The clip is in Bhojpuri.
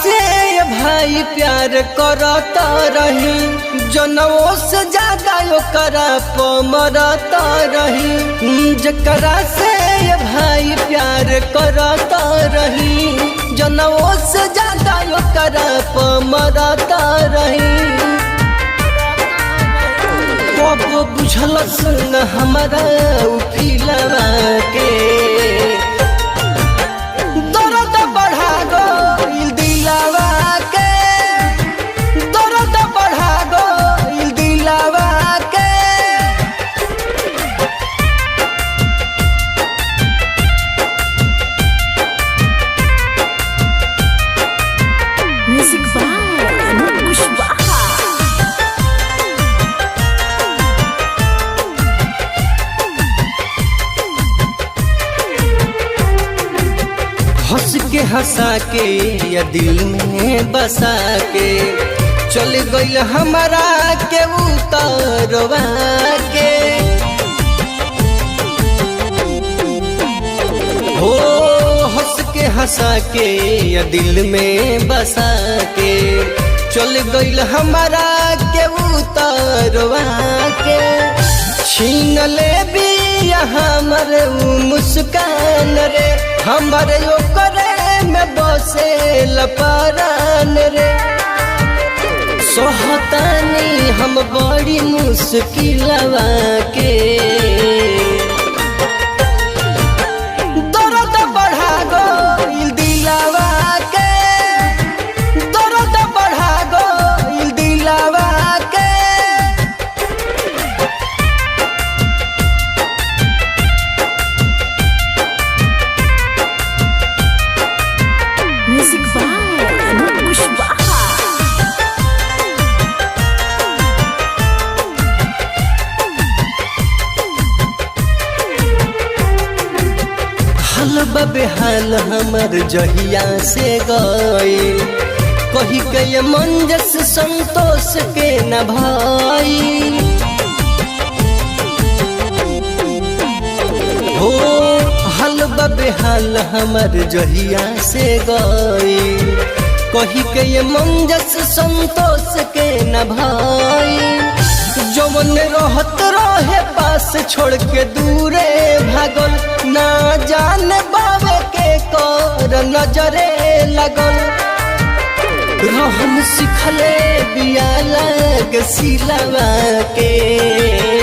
से भाई प्यार करता रही, जनवों से ज्यादा ओकरा मरता रही। जकरा से भाई प्यार करता रही, जनवों से ज्यादा ओकरा मरता रही। कब बुझल सुन हमारा उफिलवा के, दर्द बढ़ा गइल दिलवा के, दर्द बढ़ा गइल दिलवा के। Music by Anup Kushwaha. हंस के हंसा के या दिल में बसा के, चल गइल हमारा के उतरवा के। हो हंस के हंसा के या दिल में बसा के, चल गइल हमारा के उतरवा के। छीन ले भी हमर मुस्कान रे, हमर ओकरे में बसे लपरान रे। सोहतानी हम बड़ी मुश्किलवा के, दर्द बढ़ा गइल दिलवा के, दर्द बढ़ा गइल दिलवा के। Music by Anup Kushwaha. हाल बेहाल हमर जहिया से गइल, कही के मंजस संतोष के न भाई। हो हाल बेहाल हमर जहिया से गइल, कही के मंजस संतोष के न भाई। जवन रहत रहे पास छोड़ के दूरे भागल, ना जाने बाबे के कर नजरे लगल। रहन सिखले बिया लग सिलवा के।